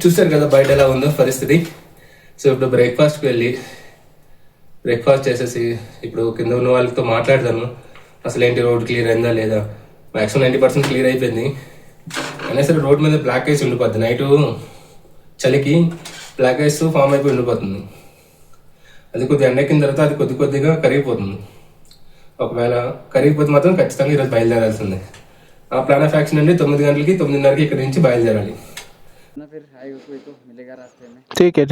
చూస్తారు కదా బయట ఎలా ఉందో పరిస్థితి. సో ఇప్పుడు బ్రేక్ఫాస్ట్కి వెళ్ళి బ్రేక్ఫాస్ట్ చేసేసి ఇప్పుడు కింద ఉన్న వాళ్ళతో మాట్లాడతాను, అసలు ఏంటి రోడ్ క్లియర్ అయిందా లేదా. మ్యాక్సిమం 90% క్లియర్ అయిపోయింది. అయినా సరే రోడ్ మీద బ్లాక్ ఐస్ ఉండిపోద్ది, నైటు చలికి బ్లాక్ ఐస్ ఫామ్ అయిపోయి ఉండిపోతుంది. అది కొద్దిగా ఎండెక్కిన తర్వాత అది కొద్దిగా కరిగిపోతుంది. ఒకవేళ కరిగిపోతే మాత్రం ఖచ్చితంగా ఈరోజు బయలుదేరాల్సిందే. ఆ ప్లాన్ ఆఫ్ యాక్షన్ అండి 9 గంటలకి 9:30కి ఇక్కడ నుంచి బయలుదేరాలి. ठीक है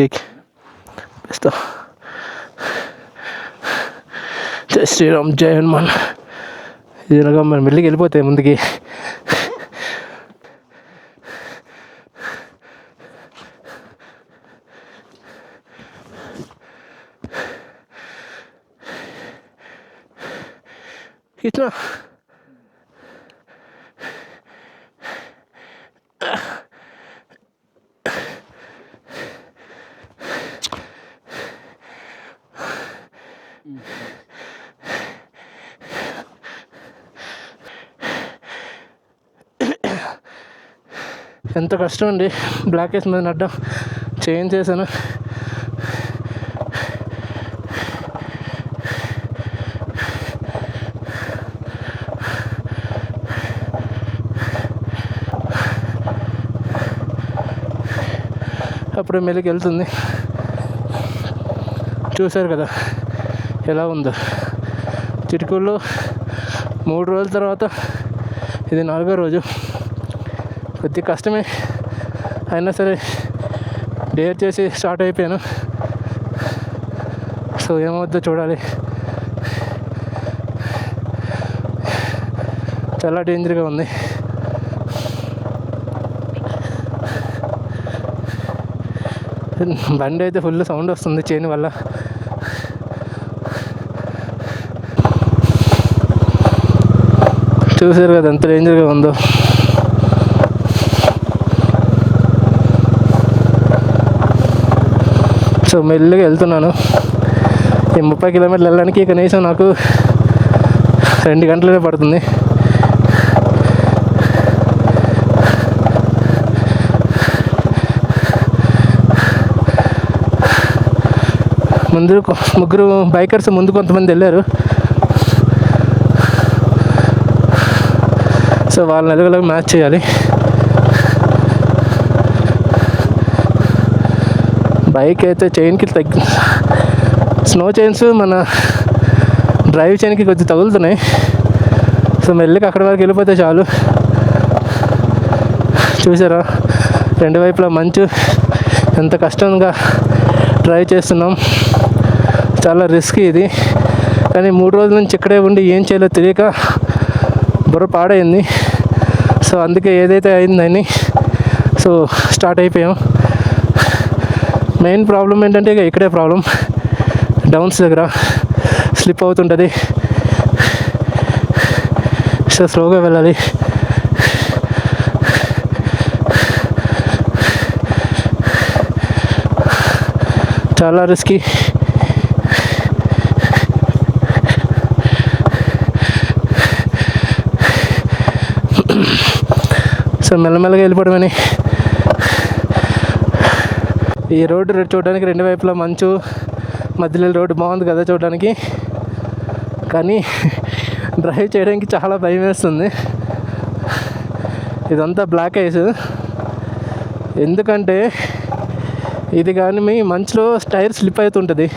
జై శ్రీరామ్, జై హనుమాన్. ఇదిగా మరి మెల్లికి వెళ్ళిపోతాయి ముందుకి. कितना ఎంత కష్టం అండి బ్లాక్ ఐస్ మీద నడ్డం. చేంజ్ చేశాను. అప్పుడు మెలికి వెళ్తుంది. చూశారు కదా ఎలా ఉందో. చిటికూల్లో 3 రోజుల తర్వాత ఇది 4వ రోజు. కొద్ది కష్టమే, అయినా సరే డేర్ చేసి స్టార్ట్ అయిపోయాను. సో ఏమవుద్దో చూడాలి. చాలా డేంజర్గా ఉంది. బండి అయితే ఫుల్ సౌండ్ వస్తుంది చైన్ వల్ల. చూసారు కదా ఎంత డేంజర్గా ఉందో. సో మెల్లిగా వెళ్తున్నాను. ఈ 30 కిలోమీటర్లు వెళ్ళడానికి కనీసం నాకు 2 గంటలనే పడుతుంది. ముందు 3 బైకర్స్ ముందు కొంతమంది వెళ్ళారు. సో వాళ్ళని ఎలాగోలాగా మ్యాచ్ చేయాలి. బైక్ అయితే చైన్కి స్నో చైన్స్ మన డ్రైవ్ చైన్కి కొద్దిగా తగులుతున్నాయి. సో మెల్లిగా అక్కడి వరకు వెళ్ళిపోతే చాలు. చూసారా 2 వైపులా మంచు, ఎంత కష్టంగా డ్రైవ్ చేస్తున్నాం. చాలా రిస్కీ ఇది. కానీ 3 రోజుల నుంచి ఇక్కడే ఉండి ఏం చేయాలో తెలియక బుర్ర పాడైంది. సో అందుకే ఏదైతే అయిందని సో స్టార్ట్ అయిపోయాం. మెయిన్ ప్రాబ్లం ఏంటంటే ఇక్కడే ప్రాబ్లం, డౌన్స్ దగ్గర స్లిప్ అవుతుంటుంది. సో స్లోగా వెళ్ళాలి. చాలా రిస్కీ. సో మెల్లమెల్లగా వెళ్ళిపోవడమని. ఈ రోడ్డు చూడడానికి 2 వైపులా మంచు, మధ్యలో రోడ్డు బాగుంది కదా చూడడానికి. కానీ డ్రైవ్ చేయడానికి చాలా భయం వేస్తుంది. ఇదంతా బ్లాక్ ఐస్. ఎందుకంటే ఇది కానీ మీ మంచులో టైర్ స్లిప్ అవుతుంటుంది.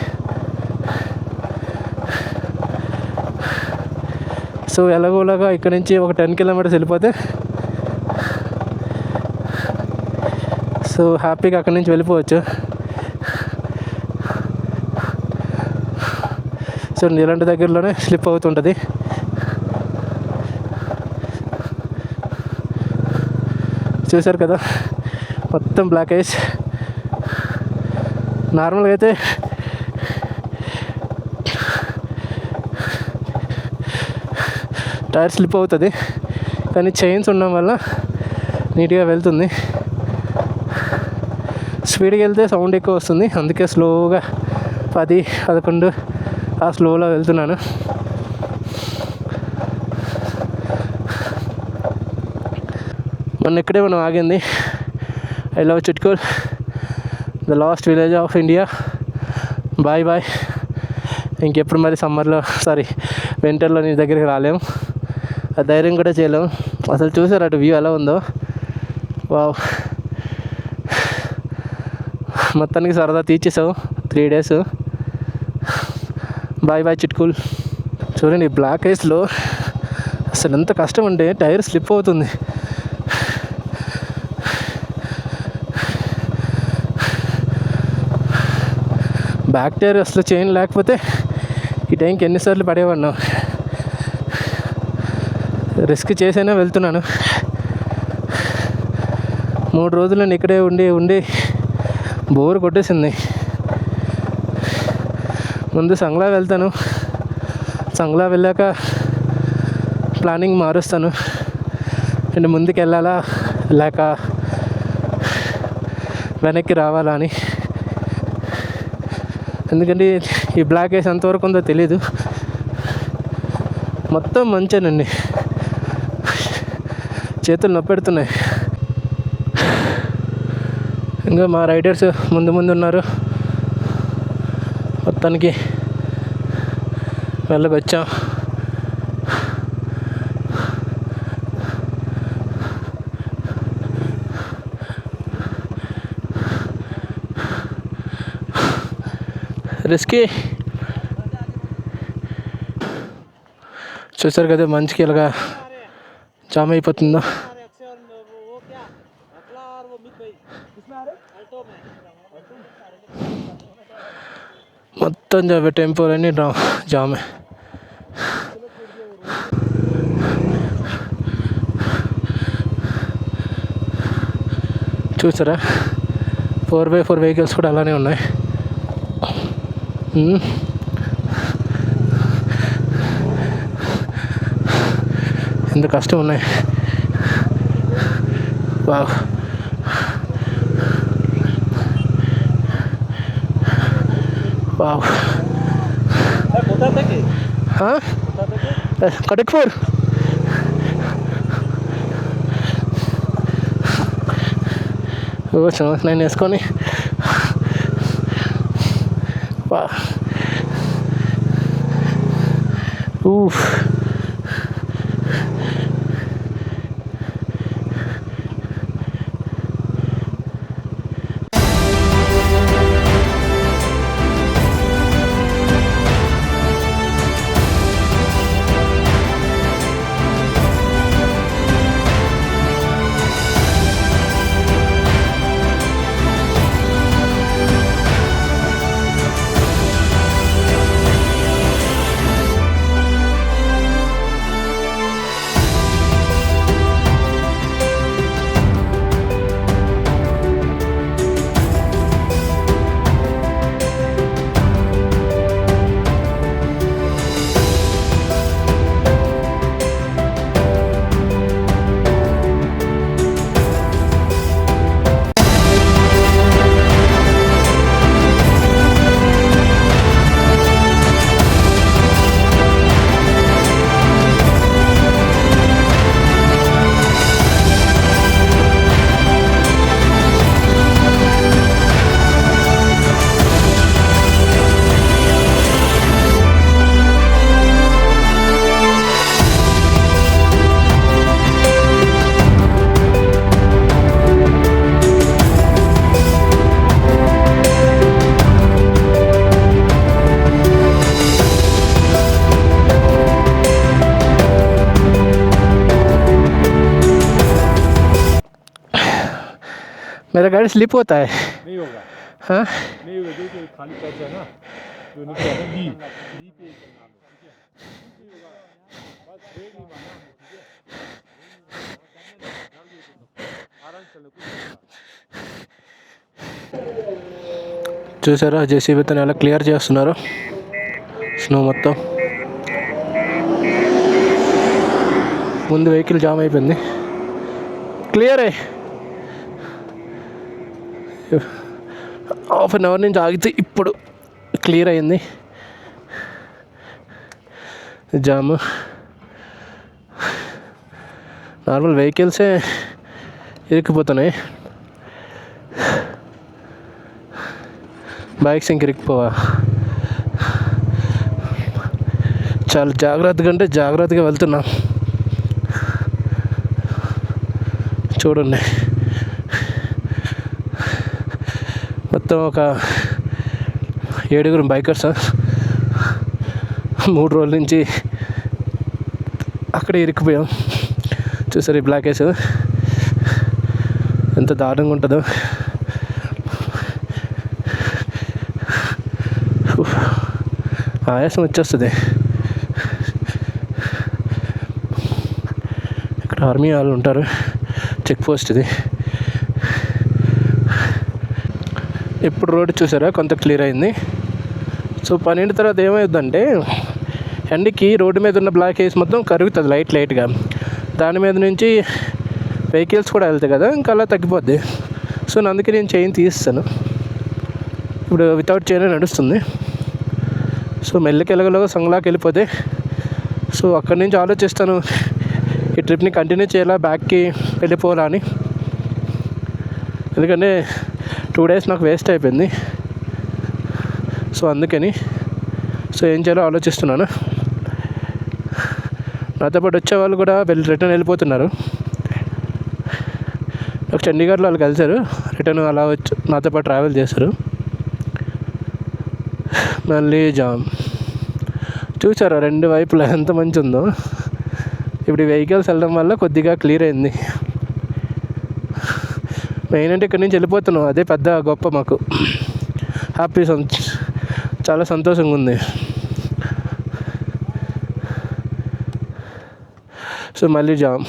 సో ఎలాగోలాగా ఇక్కడ నుంచి ఒక 10 కిలోమీటర్స్ వెళ్ళిపోతే సో హ్యాపీగా అక్కడి నుంచి వెళ్ళిపోవచ్చు. సో ఇలాంటి దగ్గరలోనే స్లిప్ అవుతుంటుంది. చూసారు కదా మొత్తం బ్లాక్ ఐస్. నార్మల్గా అయితే టైర్ స్లిప్ అవుతుంది, కానీ చైన్స్ ఉండడం వల్ల నీట్గా వెళ్తుంది. స్పీడ్కి వెళ్తే సౌండ్ ఎక్కువ వస్తుంది, అందుకే స్లోగా 10, 11 ఆ స్లోలో వెళ్తున్నాను. మొన్న ఇక్కడే మనం ఆగింది. I love Chitkul, the last village of India. Bye bye. ఇంకెప్పుడు మరి సమ్మర్లో వింటర్లో నీ దగ్గరికి రాలేము, ఆ ధైర్యం కూడా చేయలేము. అసలు చూసారు అటు వ్యూ ఎలా ఉందో, వావ్. మొత్తానికి సరదా తీర్చేసావు 3 days. Bye bye Chitkul. చూడండి బ్లాక్ ఐస్లో అసలు ఎంత కష్టం అంటే టైర్ స్లిప్ అవుతుంది. బ్యాక్ టైర్ అసలు చైన్ లేకపోతే ఈ టైంకి ఎన్నిసార్లు పడేవాడినా. రిస్క్ చేసైనా వెళ్తున్నాను. 3 రోజులు నేను ఇక్కడే ఉండి బోర్ కొట్టేసింది. ముందు సంగ్లా వెళ్తాను, సంగ్లా వెళ్ళాక ప్లానింగ్ మారుస్తాను. అండ్ ముందుకు వెళ్ళాలా లేక వెనక్కి రావాలా అని. ఎందుకంటే ఈ బ్లాక్ ఐస్ ఎంతవరకు ఉందో తెలీదు. మొత్తం మంచేనండి, చేతులు నొప్పెడుతున్నాయి. ఇంకా మా రైడర్స్ ముందు ఉన్నారు. మొత్తానికి వెళ్ళకొచ్చాం. రిస్కీ. చూసారు కదా మంచికి ఇలాగా జామ్ అయిపోతుందో. మొత్తం టెంపోలన్నీ జామే. చూసారా 4x4 వెహికల్స్ కూడా అలానే ఉన్నాయి. ఎంత కష్టం ఉన్నాయి. వావ్. వావ్. కటక్పూర్. నేను వేసుకొని मेरा गाड़ी स्लिप होता है. नहीं होगा. हाँ नहीं होगा, जो खाली पैच है ना जो निकला है बी पे चलना है. ठीक है, बस ब्रेक नहीं मारना है. ठीक है, आराम से चलो. చూసారా జేసీబీతో ఎలా క్లియర్ చేస్తున్నారు స్నో మొత్తం. ముందు వెహికల్ జామ్ అయిపోయింది. క్లియరే. హాఫ్ అన్ అవర్ నుంచి ఆగితే ఇప్పుడు క్లియర్ అయింది జామ్. నార్మల్ వెహికల్సే ఇరుక్కుపోతున్నాయి. బైక్స్ ఇంక ఇరుక్కుపోవా. చాలా జాగ్రత్తగా అంటే జాగ్రత్తగా వెళ్తున్నా. చూడండి, మొత్తం ఒక 7 బైకర్స్ 3 రోజుల నుంచి అక్కడే ఇరుక్కుపోయాం. చూసారు ఈ బ్లాక్ ఐస్ ఎంత దారుణంగా ఉంటుందో. ఆయాసం వచ్చేస్తుంది. ఇక్కడ ఆర్మీ వాళ్ళు ఉంటారు. చెక్ పోస్ట్ ఇది. ఇప్పుడు రోడ్డు చూసారా కొంత క్లియర్ అయింది. సో 12 తర్వాత ఏమవుతుందంటే ఎండకి రోడ్డు మీద ఉన్న బ్లాక్ ఐస్ మొత్తం కరుగుతుంది లైట్గా. దాని మీద నుంచి వెహికల్స్ కూడా వెళ్తాయి కదా, ఇంకా అలా తగ్గిపోద్ది. సో అందుకే నేను చైన్ తీస్తాను. ఇప్పుడు వితౌట్ చైన్ నడుస్తుంది. సో మెల్లకి ఎలాగోలాగా సంగలాకి వెళ్ళిపోతే, సో అక్కడి నుంచి ఆలోచిస్తాను ఈ ట్రిప్ని కంటిన్యూ చేయాలా, బ్యాక్కి వెళ్ళిపోవాలా అని. ఎందుకంటే 2 days నాకు వేస్ట్ అయిపోయింది. సో అందుకని ఏం చేయాలో ఆలోచిస్తున్నాను. నాతో పాటు వచ్చే వాళ్ళు కూడా రిటర్న్ వెళ్ళిపోతున్నారు. నాకు చండీగఢ్లో వాళ్ళు కలిశారు, రిటర్న్ అలా వచ్చి నాతో పాటు ట్రావెల్ చేశారు. మళ్ళీ జామ్ చూసారా 2 వైపులా ఎంత మంచి ఉందో. ఇప్పుడు ఈ వెహికల్స్ వెళ్ళడం వల్ల కొద్దిగా క్లియర్ అయింది. మెయిన్ అంటే ఇక్కడి నుంచి వెళ్ళిపోతున్నాం, అదే పెద్ద గొప్ప మాకు. హ్యాపీ, చాలా సంతోషంగా ఉంది. సో మళ్ళీ జామ్.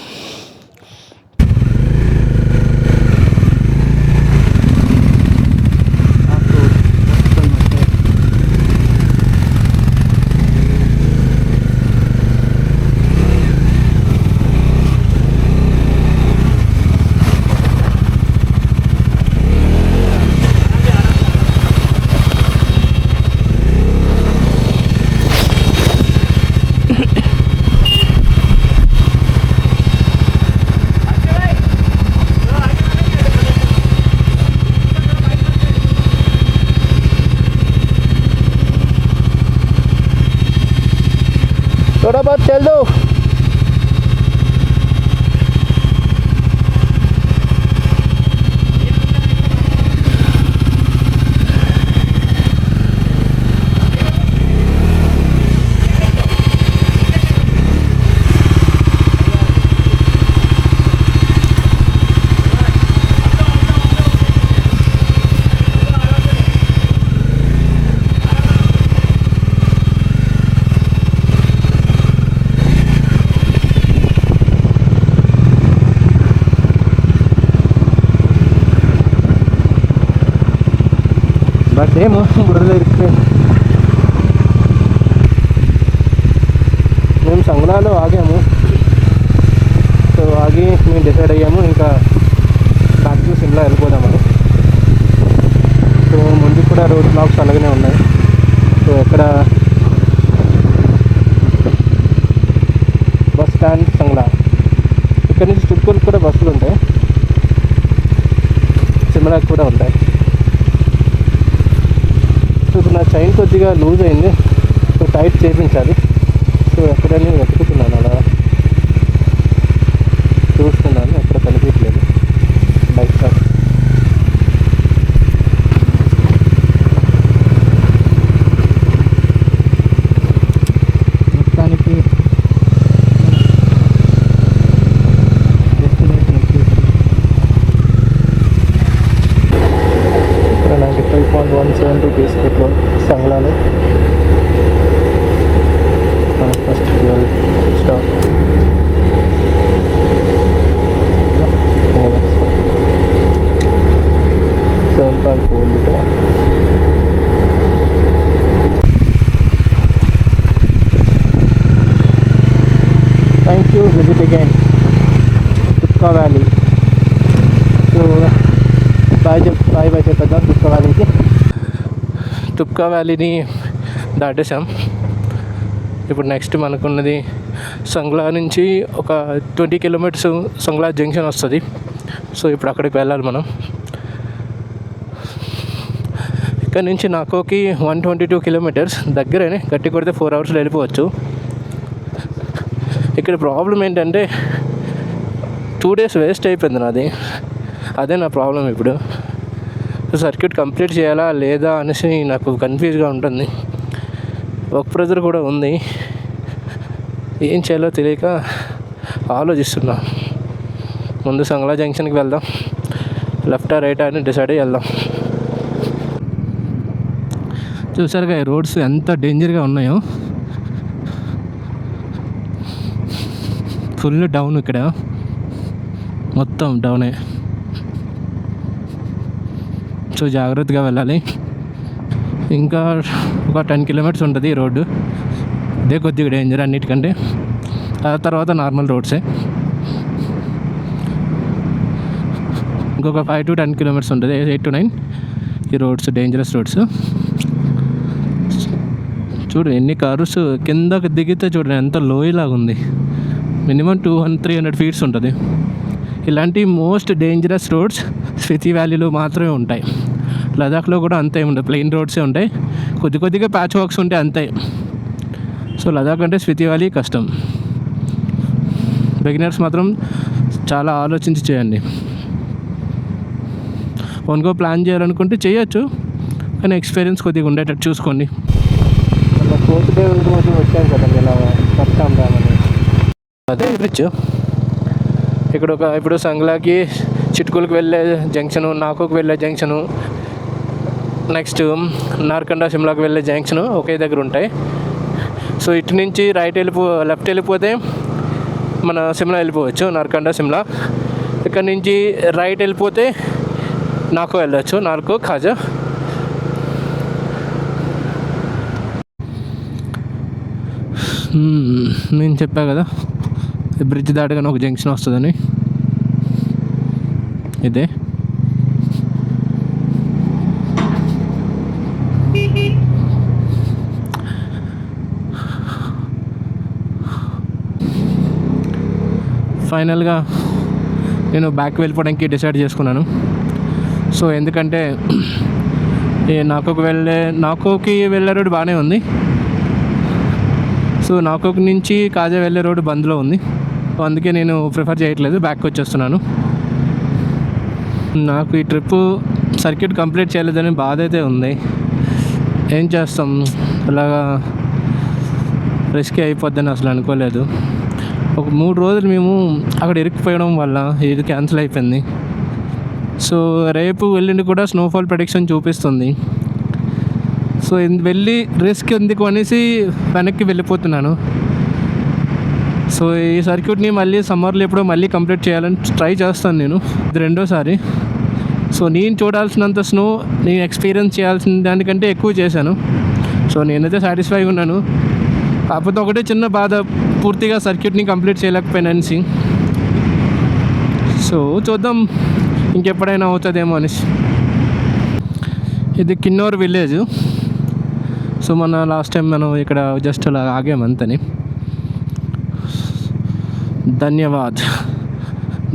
थोड़ा बहुत चल दो. బట్ ఏమో బురదలో ఇరికిపోయింది. మేము సంగలాలో ఆగాము. సో ఆగి మేము డిసైడ్ అయ్యాము ఇంకా బ్యాక్ టు సిమ్లా వెళ్ళిపోదామని. సో ముందు కూడా రోడ్ బ్లాక్స్ అలాగనే ఉన్నాయి. సో ఎక్కడ బస్ స్టాండ్ సంగలా, ఇక్కడ నుంచి చుట్టుకొని కూడా బస్సులు ఉంటాయి, సిమ్లాకి కూడా ఉంటాయి. ఇప్పుడు నా చైన్ కొద్దిగా లూజ్ అయింది, సో టైట్ చేయించాలి. సో ఎక్కడైనా వెతుకుతున్నాను, అలా చూస్తున్నాను, ఎక్కడ కనిపించలేదు బైక్ షాప్. మొత్తానికి ఇక్కడ 95.17 రూపీస్ పెట్రోల్ సంగలాలో. First fuel stop. Thank you, visit again. Tupka Valley. So, bye చెప్పేద్దాం తుప్కా వ్యాలీకి. తుప్కా వ్యాలీని దాటేసాం. ఇప్పుడు నెక్స్ట్ మనకున్నది సంగ్లా నుంచి ఒక 20 kilometers సంగ్లా జంక్షన్ వస్తుంది. సో ఇప్పుడు అక్కడికి వెళ్ళాలి మనం. ఇక్కడ నుంచి నాకోకి 122 కిలోమీటర్స్ దగ్గరనే, గట్టి కొడితే 4 అవర్స్లో వెళ్ళిపోవచ్చు. ఇక్కడ ప్రాబ్లం ఏంటంటే 2 డేస్ వేస్ట్ అయిపోయింది నాది, అదే నా ప్రాబ్లం ఇప్పుడు. సర్క్యూట్ కంప్లీట్ చేయాలా లేదా అనేసి నాకు కన్ఫ్యూజ్గా ఉంటుంది. వర్క్ ప్రెజర్ కూడా ఉంది, ఏం చేయాలో తెలియక ఆలోచిస్తున్నా. ముందు సంగ్లా జంక్షన్కి వెళ్దాం, లెఫ్టా రైటా అని డిసైడ్ అయ్యి వెళ్దాం. చూసారుగా ఈ రోడ్స్ ఎంత డేంజర్గా ఉన్నాయో. ఫుల్ డౌన్, ఇక్కడ మొత్తం డౌనే. సో జాగ్రత్తగా వెళ్ళాలి. ఇంకా ఒక 10 కిలోమీటర్స్ ఉంటుంది ఈ రోడ్డు. ఇదే కొద్దిగా డేంజర్ అన్నిటికంటే, ఆ తర్వాత నార్మల్ రోడ్సే. ఇంకొక 5 to 10 కిలోమీటర్స్ ఉంటుంది, 8 to 9 ఈ రోడ్స్, డేంజరస్ రోడ్స్. చూడు ఎన్ని కార్స్ కిందకి దిగితే చూడండి ఎంత లోయలాగా ఉంది. మినిమం 200-300 ఫీట్స్ ఉంటుంది. ఇలాంటి మోస్ట్ డేంజరస్ రోడ్స్ స్పితి వ్యాలీలో మాత్రమే ఉంటాయి. లదాఖ్లో కూడా అంతే ఉండదు, ప్లెయిన్ రోడ్సే ఉంటాయి, కొద్దిగా ప్యాచ్ వర్క్స్ ఉంటాయి అంతే. సో లదాఖ్ అంటే స్పితి వ్యాలీ కష్టం. బిగినర్స్ మాత్రం చాలా ఆలోచించి చేయండి. ఓన్గా ప్లాన్ చేయాలనుకుంటే చేయొచ్చు, కానీ ఎక్స్పీరియన్స్ కొద్దిగా ఉండేటట్టు చూసుకోండి. ఫోర్త్ డే రోజు వచ్చాను కదండి ఇలా వస్తాం రామని, అదే బ్రిడ్జ్. ఇక్కడ ఇప్పుడు సంగ్లాకి చిట్కులకు వెళ్ళే జంక్షను, నాకోకి వెళ్ళే జంక్షను, నెక్స్ట్ నార్కండా సిమ్లాకి వెళ్ళే జంక్షన్ ఒకే దగ్గర ఉంటాయి. సో ఇటు నుంచి లెఫ్ట్ వెళ్ళిపోతే మన సిమ్లా వెళ్ళిపోవచ్చు, నార్కండా సిమ్లా. ఇక్కడ నుంచి రైట్ వెళ్ళిపోతే నాకో వెళ్ళచ్చు, నార్కో ఖాజా. నేను చెప్పా కదా బ్రిడ్జ్ దాటగానే ఒక జంక్షన్ వస్తుందని, ఇదే. ఫైనల్గా నేను బ్యాక్ వెళ్ళిపోవడానికి డిసైడ్ చేసుకున్నాను. సో ఎందుకంటే నాకోకి వెళ్ళే రోడ్డు బాగానే ఉంది. సో నాకోకి నుంచి కాజా వెళ్ళే రోడ్డు బంద్లో ఉంది. సో అందుకే నేను ప్రిఫర్ చేయట్లేదు, బ్యాక్ వచ్చేస్తున్నాను. నాకు ఈ ట్రిప్పు సర్క్యూట్ కంప్లీట్ చేయలేదని బాధ అయితే ఉంది. ఏం చేస్తాం, అలాగా రిస్క్ అయిపోద్దని అసలు అనుకోలేదు. ఒక 3 రోజులు మేము అక్కడ ఇరుక్కుపోయడం వల్ల ఇది క్యాన్సిల్ అయిపోయింది. సో రేపు ఎల్లుండి కూడా స్నోఫాల్ ప్రెడిక్షన్ చూపిస్తుంది. సో వెళ్ళి రిస్క్ ఎందుకు అనేసి వెనక్కి వెళ్ళిపోతున్నాను. సో ఈ సర్క్యూట్ని మళ్ళీ సమ్మర్లో ఎప్పుడో మళ్ళీ కంప్లీట్ చేయాలని ట్రై చేస్తాను నేను, ఇది 2వ సారి. సో నేను చూడాల్సినంత స్నో నేను ఎక్స్పీరియన్స్ చేయాల్సిన దానికంటే ఎక్కువ చేశాను. సో నేనైతే సాటిస్ఫైగా ఉన్నాను. కాకపోతే ఒకటే చిన్న బాధ, పూర్తిగా సర్క్యూట్ని కంప్లీట్ చేయలేకపోయినాను. సో చూద్దాం ఇంకెప్పుడైనా అవుతుందేమో అనేసి. ఇది కిన్నోర్ విలేజ్. సో మన లాస్ట్ టైం మనం ఇక్కడ జస్ట్ అలా ఆగామంతని. ధన్యవాద్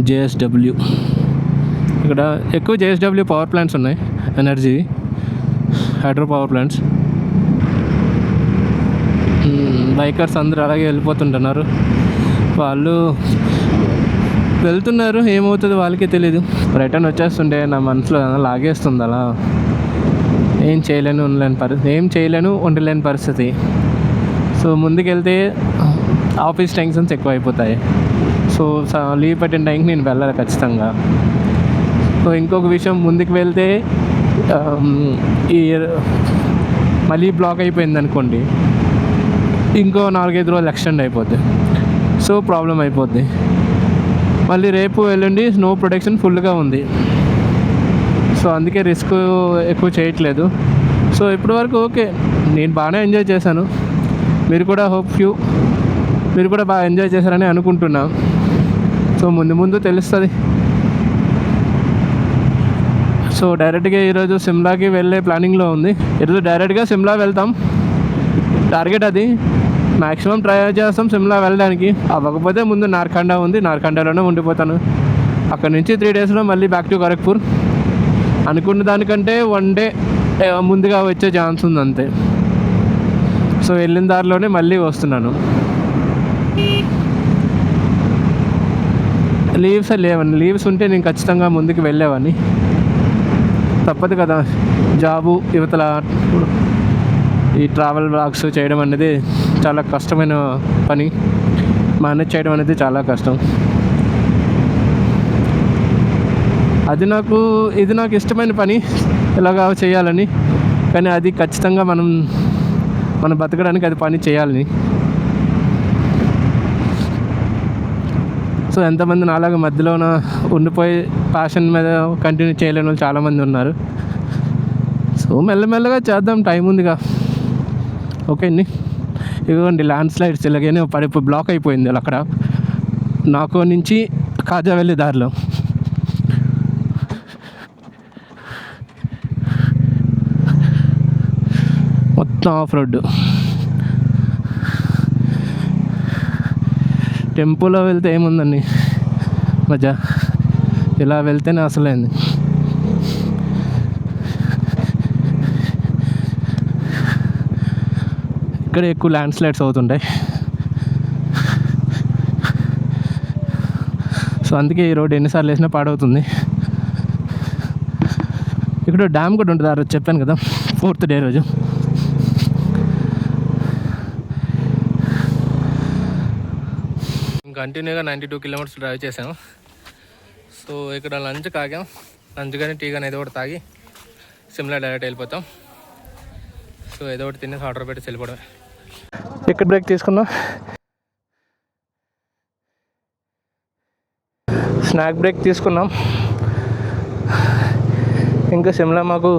JSW. ఇక్కడ ఎక్కువ JSW పవర్ ప్లాంట్స్ ఉన్నాయి, energy hydro power plants. Bikers అందరూ అలాగే వెళ్ళిపోతుంటున్నారు, వాళ్ళు వెళ్తున్నారు, ఏమవుతుందో వాళ్ళకే తెలీదు. రిటర్న్ వచ్చేస్తుంటే నా మనసులో లాగేస్తుంది అలా. ఏం చేయలేను ఉండలేని పరిస్థితి. సో ముందుకెళ్తే ఆఫీస్ టెన్షన్స్ ఎక్కువ అయిపోతాయి. సో లీవ్ పెట్టిన టైంకి నేను వెళ్ళాలి ఖచ్చితంగా. సో ఇంకొక విషయం, ముందుకు వెళ్తే ఈ మళ్ళీ బ్లాక్ అయిపోయింది అనుకోండి, ఇంకో 4-5 రోజులు ఎక్స్టెండ్ అయిపోద్ది. సో ప్రాబ్లం అయిపోద్ది. మళ్ళీ రేపు ఎల్లుండి స్నో ప్రొటెక్షన్ ఫుల్గా ఉంది. సో అందుకే రిస్క్ ఎక్కువ చేయట్లేదు. సో ఇప్పటివరకు ఓకే, నేను బాగానే ఎంజాయ్ చేశాను. మీరు కూడా మీరు కూడా బాగా ఎంజాయ్ చేశారని అనుకుంటున్నా. సో ముందు తెలుస్తుంది. సో డైరెక్ట్గా ఈరోజు సిమ్లాకి వెళ్ళే ప్లానింగ్లో ఉంది. ఈరోజు డైరెక్ట్గా సిమ్లా వెళ్తాం, టార్గెట్ అది. మ్యాక్సిమం ట్రై చేస్తాం సిమ్లా వెళ్ళడానికి. అవ్వకపోతే ముందు నార్కండా ఉంది, నార్కండాలోనే ఉండిపోతాను. అక్కడ నుంచి 3 డేస్లో మళ్ళీ బ్యాక్ టు గోరఖ్పూర్. అనుకున్న దానికంటే 1 డే ముందుగా వచ్చే ఛాన్స్ ఉంది అంతే. సో వెళ్ళిన దారిలోనే మళ్ళీ వస్తున్నాను. లీవ్స్ లేవని, లీవ్స్ ఉంటే నేను ఖచ్చితంగా ముందుకు వెళ్ళేవాడిని. తప్పదు కదా, జాబు యువతల ఈ ట్రావెల్ బ్లాగ్స్ చేయడం అనేది చాలా కష్టమైన పని. మేనేజ్ చేయడం అనేది చాలా కష్టం. ఇది నాకు ఇష్టమైన పని, ఇలాగా చేయాలని. కానీ అది ఖచ్చితంగా మనం బతకడానికి అది పని చేయాలని. సో ఎంతమంది నాలాగా మధ్యలోన ఉండిపోయి ప్యాషన్ మీద కంటిన్యూ చేయలేని వాళ్ళు చాలామంది ఉన్నారు. సో మెల్లమెల్లగా చేద్దాం, టైం ఉందిగా. ఓకే అండి, ఇదిగోండి ల్యాండ్ స్లైడ్స్ ఇలాగనే పడిపోయి బ్లాక్ అయిపోయింది అక్కడ నాకో నుంచి కాజా వెళ్ళే దారిలో. మొత్తం ఆఫ్ రోడ్. టెంపోలో వెళ్తే ఏముందండి మజా, ఇలా వెళ్తేనే అసలైంది. ఇక్కడ ఎక్కువ ల్యాండ్ స్లైడ్స్ అవుతుంటాయి. సో అందుకే ఈ రోడ్ ఎన్నిసార్లు వేసినా పాడవుతుంది. ఇక్కడ డ్యామ్ కూడా ఉంటుంది, ఆ రోజు చెప్పాను కదా 4th డే రోజు. కంటిన్యూగా 92 కిలోమీటర్స్ డ్రైవ్ చేసాము. సో ఇక్కడ లంచ్ కాగాం, లంచ్ కానీ టీ కానీ ఏదో ఒకటి తాగి సిమ్లా డైరెక్ట్ వెళ్ళిపోతాం. సో ఏదో ఒకటి తినేసి ఆర్డర్ పెట్టి వెళ్ళిపోవడమే. ఇక్కడ బ్రేక్ తీసుకున్నాం, స్నాక్ బ్రేక్ తీసుకున్నాం. ఇంకా సిమ్లా మాకు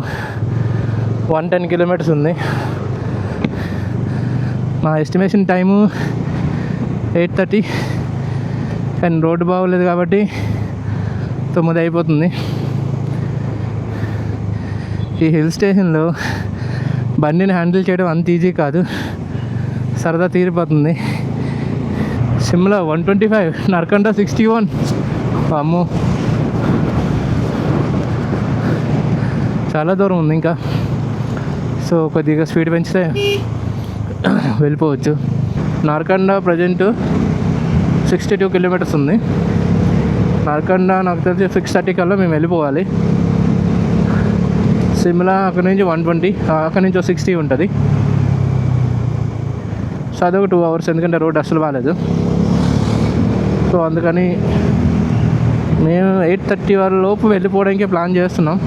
110 కిలోమీటర్స్ ఉంది. మా ఎస్టిమేషన్ టైము 8:30, కానీ రోడ్డు బాగోలేదు కాబట్టి 9 అయిపోతుంది. ఈ హిల్ స్టేషన్లో బండిని హ్యాండిల్ చేయడం అంత ఈజీ కాదు, సరదా తీరిపోతుంది. సిమ్లా 125, నరకండ 61. అమ్మో, చాలా దూరం ఉంది ఇంకా. సో కొద్దిగా స్పీడ్ పెంచితే వెళ్ళిపోవచ్చు. నార్కండా ప్రజెంట్ 62 కిలోమీటర్స్ ఉంది. నార్కండా నాకు తెలిసి 6:30 కల్లా మేము వెళ్ళిపోవాలి. సిమ్లా అక్కడి నుంచి 120, అక్కడి నుంచి 60 ఉంటుంది. సో అదొక 2 hours, ఎందుకంటే రోడ్ అస్సలు బాగాలేదు. సో అందుకని మేము 8:30 వరకు లోపు వెళ్ళిపోవడానికి ప్లాన్ చేస్తున్నాం.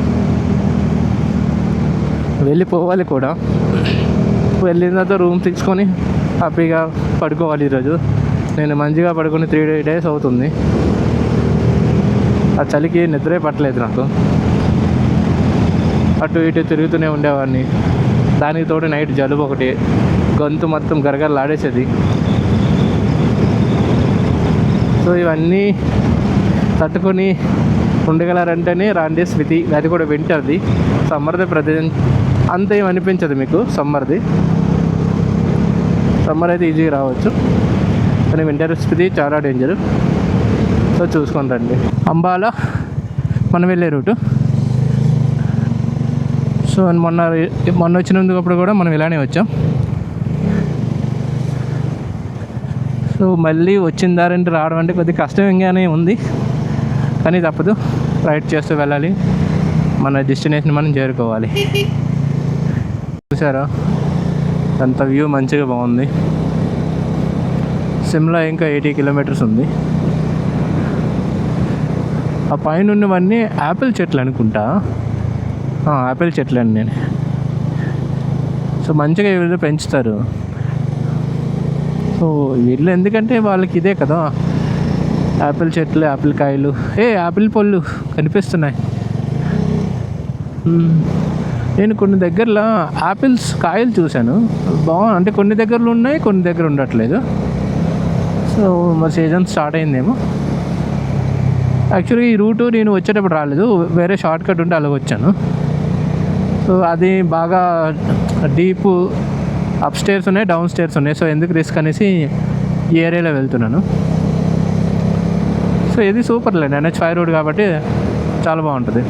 వెళ్ళిపోవాలి కూడా. వెళ్ళిన తర్వాత రూమ్ తీసుకొని హ్యాపీగా పడుకోవాలి. ఈరోజు నేను మంచిగా పడుకొని 3 days అవుతుంది. ఆ చలికి నిద్రే పట్టలేదు నాకు. అటు ఇటు తిరుగుతూనే ఉండేవాడిని. దానికి తోడు నైట్ జలుబు ఒకటి, గొంతు మొత్తం గరగరలాడేసేది. సో ఇవన్నీ తట్టుకొని ఉండగలరంటేనే రాండే స్మితి. అది కూడా వింటర్ది. సమ్మర్ది ప్రజెంట్ అంత ఏం అనిపించదు మీకు. సమ్మర్ అయితే ఈజీగా రావచ్చు, కానీ వింటర్ స్మితి చాలా డేంజర్. సో చూసుకొని రండి. అంబాలా మనం వెళ్ళే రూటు. సో మొన్న వచ్చినందుకప్పుడు కూడా మనం ఇలానే వచ్చాం. సో మళ్ళీ వచ్చిన దారంటే రావడం అంటే కొద్దిగా కష్టంగానే ఉంది, కానీ తప్పదు. రైడ్ చేస్తూ వెళ్ళాలి, మన డెస్టినేషన్ మనం చేరుకోవాలి. చూసారా అంత వ్యూ మంచిగా బాగుంది. సిమ్లా ఇంకా 80 కిలోమీటర్స్ ఉంది. ఆ పైన ఉన్నవన్నీ యాపిల్ చెట్లు అనుకుంటా. యాపిల్ చెట్లు అండి. నేను సో మంచిగా వీళ్ళు పెంచుతారు. సో వీళ్ళు ఎందుకంటే వాళ్ళకి ఇదే కదా, యాపిల్ చెట్లు, యాపిల్ కాయలు, యాపిల్ పళ్ళు కనిపిస్తున్నాయి. నేను కొన్ని దగ్గరలో యాపిల్స్ కాయలు చూశాను, అంటే కొన్ని దగ్గరలో ఉన్నాయి, కొన్ని దగ్గర ఉండట్లేదు. సో మా సీజన్ స్టార్ట్ అయిందేమో. యాక్చువల్లీ ఈ రూటు నేను వచ్చేటప్పుడు రాలేదు, వేరే షార్ట్ కట్ ఉంటే అలాగ వచ్చాను. సో అది బాగా డీప్, అప్ స్టేర్స్ ఉన్నాయి, డౌన్ స్టేర్స్ ఉన్నాయి. సో ఎందుకు రిస్క్ అనేసి ఈ ఏరియాలో వెళ్తున్నాను. సో ఇది సూపర్లే, NH5 రోడ్ కాబట్టి చాలా బాగుంటుంది.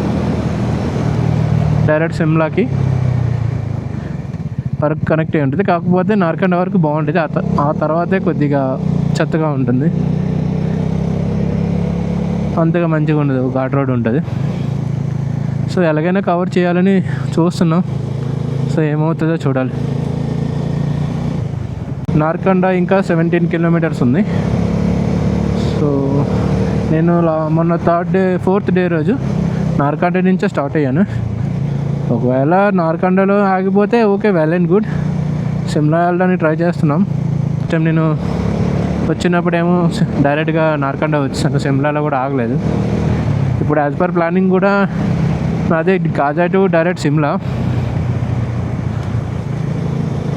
డైరెక్ట్ సిమ్లాకి వరకు కనెక్ట్ అయి ఉంటుంది. కాకపోతే నార్కండ వరకు బాగుంటుంది, ఆ తర్వాతే కొద్దిగా చెత్తగా ఉంటుంది, అంతగా మంచిగా ఉండదు, ఘాట్ రోడ్ ఉంటుంది. సో ఎలాగైనా కవర్ చేయాలని చూస్తున్నాం. సో ఏమవుతుందో చూడాలి. నార్కండ ఇంకా 17 కిలోమీటర్స్ ఉంది. సో నేను మొన్న 4th డే రోజు నార్కండ నుంచే స్టార్ట్ అయ్యాను. ఒకవేళ నార్కండలో ఆగిపోతే okay, well and good. Shimla వెళ్ళడానికి ట్రై చేస్తున్నాం. నేను వచ్చినప్పుడేమో డైరెక్ట్గా నార్కండ వచ్చాను, సిమ్లాలో కూడా ఆగలేదు. ఇప్పుడు యాజ్ పర్ ప్లానింగ్ కూడా అదే కాజా టు డైరెక్ట్ సిమ్లా.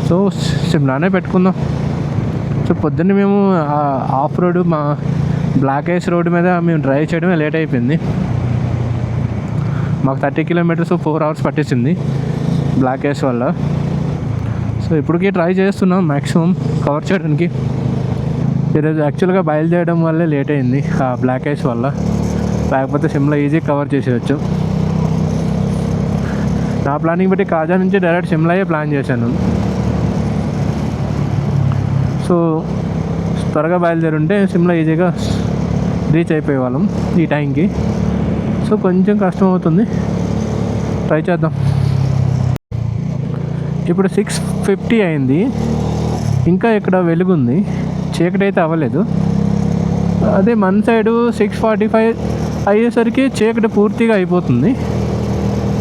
సో సిమ్లానే పెట్టుకుందాం. సో పొద్దున్న మేము ఆఫ్ రోడ్ మా బ్లాక్ ఐస్ రోడ్డు మీద మేము డ్రైవ్ చేయడమే లేట్ అయిపోయింది. మాకు 30 కిలోమీటర్స్ 4 hours పట్టేసింది బ్లాక్ ఐస్ వల్ల. సో ఇప్పటికీ ట్రై చేస్తున్నాం మ్యాక్సిమం కవర్ చేయడానికి. ఈరోజు యాక్చువల్గా బయలుదేరడం వల్లే లేట్ అయింది ఆ బ్లాక్ ఐస్ వల్ల, లేకపోతే సిమ్లా ఈజీ కవర్ చేసేయచ్చు. నా ప్లానింగ్ బట్టి కాజా నుంచి డైరెక్ట్ సిమ్లాయే ప్లాన్ చేశాను. సో త్వరగా బయలుదేరుంటే సిమ్లా ఈజీగా రీచ్ అయిపోయే వాళ్ళం ఈ టైంకి. సో కొంచెం కష్టం అవుతుంది, ట్రై చేద్దాం. ఇప్పుడు 6:50 అయింది, ఇంకా ఇక్కడ వెలుగుంది, చీకటి అయితే అవ్వలేదు. అదే మన సైడు 6:45 అయ్యేసరికి చీకటి పూర్తిగా అయిపోతుంది.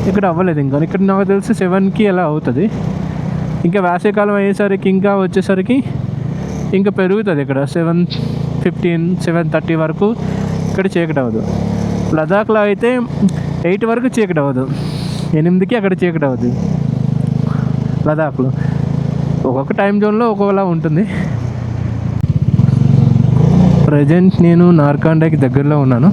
ఇక్కడ అవ్వలేదు ఇంకా. ఇక్కడ నాకు తెలిసి 7కి అలా అవుతుంది. ఇంకా వేసవికాలం అయ్యేసరికి ఇంకా వచ్చేసరికి ఇంకా పెరుగుతుంది. ఇక్కడ 7:15 7:30 వరకు ఇక్కడ చీకటి అవ్వదు. లదాఖ్లో అయితే 8 వరకు చీకటి అవ్వదు, 8కి అక్కడ చీకటి అవ్వదు. లదాఖ్లో ఒక్కొక్క టైం జోన్లో ఒక్కొక్కలా ఉంటుంది. ప్రజెంట్ నేను నార్కండాకి దగ్గరలో ఉన్నాను.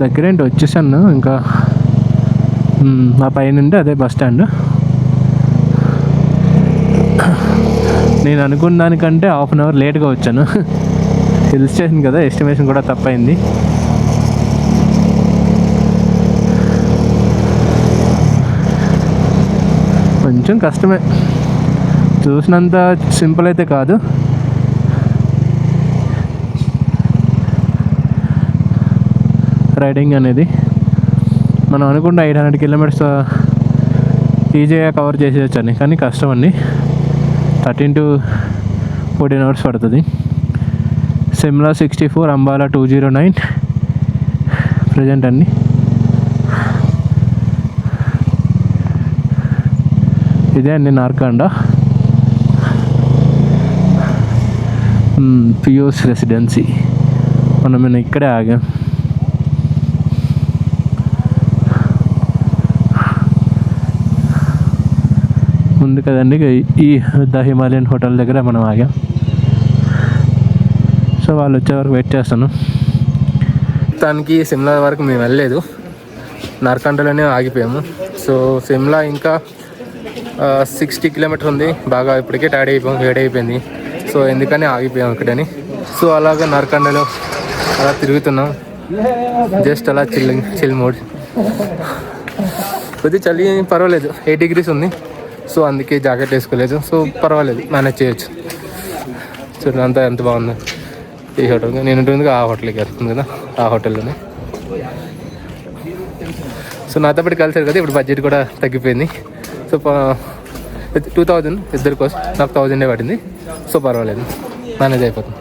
దగ్గరేంటి వచ్చేసాను. ఇంకా ఆ పైన అదే బస్ స్టాండ్. నేను అనుకున్న దానికంటే 1/2 hour లేట్గా వచ్చాను. హిల్ స్టేషన్ కదా, ఎస్టిమేషన్ కూడా తప్పైంది. కొంచెం కష్టమే, చూసినంత సింపుల్ అయితే కాదు. రైడింగ్ అనేది మనం అనుకుంటే 800 kilometers ఈజీగా కవర్ చేసేయచ్చని, కానీ కష్టం అండి. 13 to 14 hours పడుతుంది. సిమ్లా 64, అంబాలా 209 ప్రజెంట్ అండి. ఇదే అండి నార్కండ పియూస్ రెసిడెన్సీ. మనం ఇక్కడే ఆగాం. ఉంది కదండి ఈ ద హిమాలయన్ హోటల్ దగ్గర మనం ఆగాం. సో వాళ్ళు వచ్చే వరకు వెయిట్ చేస్తాను. మొత్తానికి సిమ్లా వరకు మేము వెళ్ళలేదు, నార్కండలోనే ఆగిపోయాము. సో సిమ్లా ఇంకా 60 kilometers ఉంది. బాగా ఇప్పటికే వేడైపోయింది. సో ఎందుకని ఆగిపోయాం ఇక్కడని. సో అలాగా నార్కండలో అలా తిరుగుతున్నాం, జస్ట్ అలా చిల్ మోడ్. కొద్ది చలి పర్వాలేదు, 8 degrees ఉంది. సో అందుకే జాకెట్ వేసుకోలేదు. సో పర్వాలేదు, మేనేజ్ చేయొచ్చు. సో అంతా ఎంత బాగుంది. ఈ హోటల్ నేను ఉంటుంది ఆ హోటల్కి వెళ్తుంది కదా, ఆ హోటల్లోనే. సో నాతో పాటు కలిసారు కదా, ఇప్పుడు బడ్జెట్ కూడా తగ్గిపోయింది. సో 2000 ఇద్దరి కోసం నాకు 1000 పడింది. సో పర్వాలేదు, మేనేజ్ అయిపోతుంది.